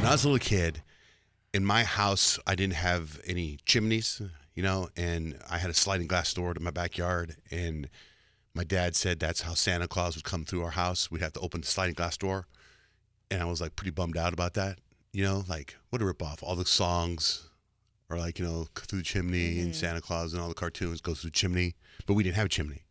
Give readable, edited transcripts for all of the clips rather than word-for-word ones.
I was a little kid, in my house, I didn't have any chimneys, and I had a sliding glass door to my backyard, and my dad said that's how Santa Claus would come through our house. We'd have to open the sliding glass door, and I was like pretty bummed out about that. Like what a ripoff. All the songs are like, through the chimney and Santa Claus and all the cartoons go through the chimney, but we didn't have a chimney.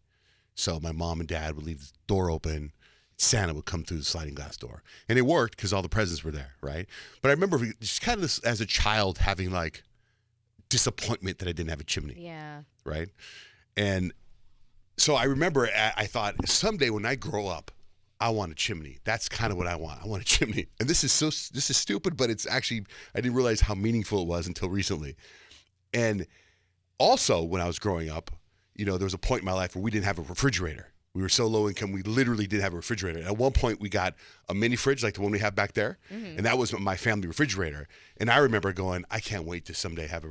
So my mom and dad would leave the door open. Santa would come through the sliding glass door. And it worked because all the presents were there, right? But I remember just kind of this, as a child having like disappointment that I didn't have a chimney. Yeah. Right? And so I remember I thought someday when I grow up, I want a chimney. That's kind of what I want. I want a chimney. And this is stupid, but it's actually, I didn't realize how meaningful it was until recently. And also when I was growing up, there was a point in my life where we didn't have a refrigerator. We were so low income, we literally didn't have a refrigerator. At one point, we got a mini fridge like the one we have back there, and that was my family refrigerator. And I remember going, I can't wait to someday have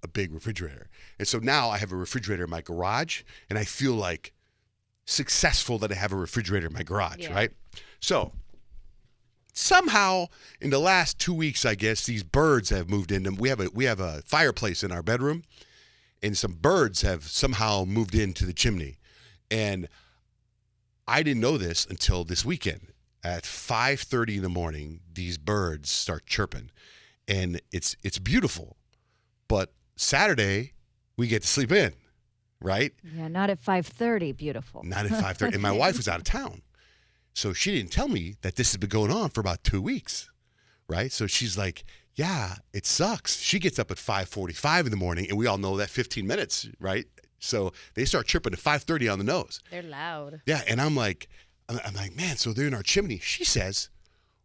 a big refrigerator. And so now I have a refrigerator in my garage, and I feel like successful that I have a refrigerator in my garage, right? So somehow in the last 2 weeks, I guess, these birds have moved in. We have a fireplace in our bedroom, and some birds have somehow moved into the chimney. And I didn't know this until this weekend. At 5:30 in the morning, these birds start chirping, and it's beautiful. But Saturday, we get to sleep in, right? Yeah, not at 5:30. Beautiful. Not at 5:30. And my wife was out of town, so she didn't tell me that this has been going on for about 2 weeks, right? So she's like, "Yeah, it sucks." She gets up at 5:45 in the morning, and we all know that 15 minutes, right? So they start chirping at 5:30 on the nose. They're loud. Yeah, and I'm like, man, so they're in our chimney. She says,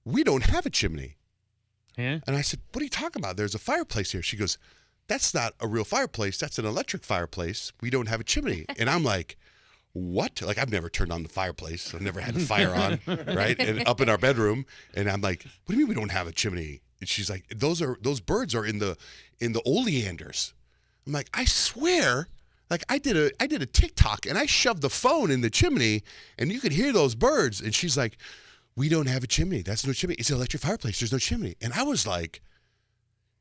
we don't have a chimney. Yeah. And I said, what are you talking about? There's a fireplace here. She goes, that's not a real fireplace. That's an electric fireplace. We don't have a chimney. And I'm like, what? Like, I've never turned on the fireplace. I've never had the fire on, right? And up in our bedroom. And I'm like, what do you mean we don't have a chimney? And she's like, those birds are in the oleanders. I'm like, I swear. Like I did a TikTok and I shoved the phone in the chimney and you could hear those birds. And she's like, we don't have a chimney. That's no chimney. It's an electric fireplace. There's no chimney. And I was like,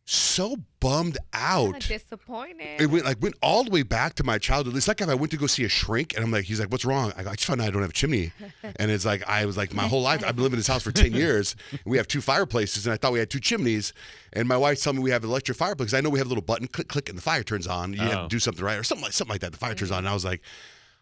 so bummed out. Disappointed. It went all the way back to my childhood. It's like if I went to go see a shrink and he's like, what's wrong? I just found out I don't have a chimney. And it's like, I was like, my whole life, I've been living in this house for 10 years. And we have 2 fireplaces and I thought we had 2 chimneys. And my wife's telling me we have an electric fireplace. Because I know we have a little button, click, and the fire turns on. You have to do something right or something like that. The fire turns on. And I was like,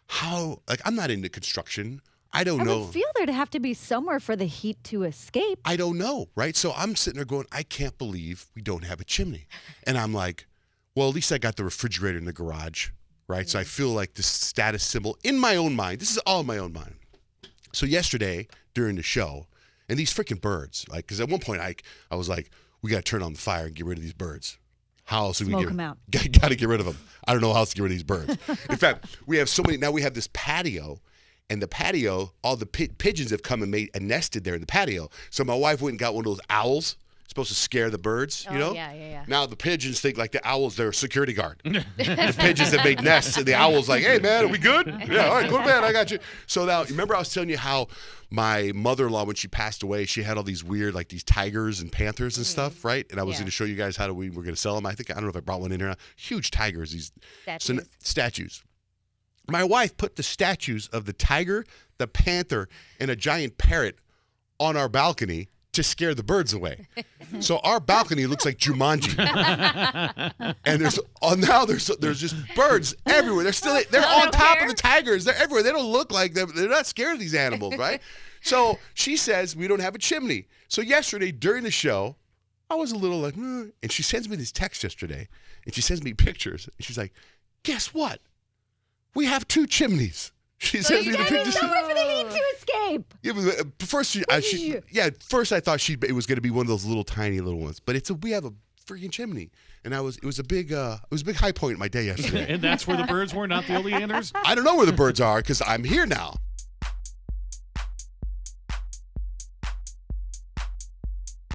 how, like, I'm not into construction. I don't know. I would feel there'd have to be somewhere for the heat to escape. I don't know, right? So I'm sitting there going, I can't believe we don't have a chimney. And I'm like, well, at least I got the refrigerator in the garage, right? So I feel like this status symbol in my own mind. This is all in my own mind. So yesterday during the show, and these freaking birds, like, because at one point I was like, we got to turn on the fire and get rid of these birds. How else do we Smoke them out. Got to get rid of them. I don't know how else to get rid of these birds. In fact, we have so many. Now we have this patio. And the patio, all the pigeons have come and nested there in the patio. So my wife went and got one of those owls, supposed to scare the birds, you know? Yeah. Now the pigeons think like the owl's their security guard. The pigeons have made nests, and the owl's like, hey, man, are we good? Yeah, all right, go to bed, I got you. So now, remember I was telling you how my mother-in-law, when she passed away, she had all these weird, like these tigers and panthers and stuff, right? And I was going to show you guys how we were going to sell them. I don't know if I brought one in here. Huge tigers, these statues. My wife put the statues of the tiger, the panther, and a giant parrot on our balcony to scare the birds away. So our balcony looks like Jumanji. And there's just birds everywhere. They're on top of the tigers. They're everywhere. They don't look like them. They're not scared of these animals, right? So she says we don't have a chimney. So yesterday during the show, I was a little like, and she sends me this text yesterday, and she sends me pictures, and she's like, guess what? We have 2 chimneys. She sends me the pictures. Somewhere for the heat to escape. Yeah, but first first I thought it was going to be one of those little tiny little ones, but we have a freaking chimney, and it was a big high point in my day yesterday. And that's where the birds were, not the oleanders? I don't know where the birds are because I'm here now.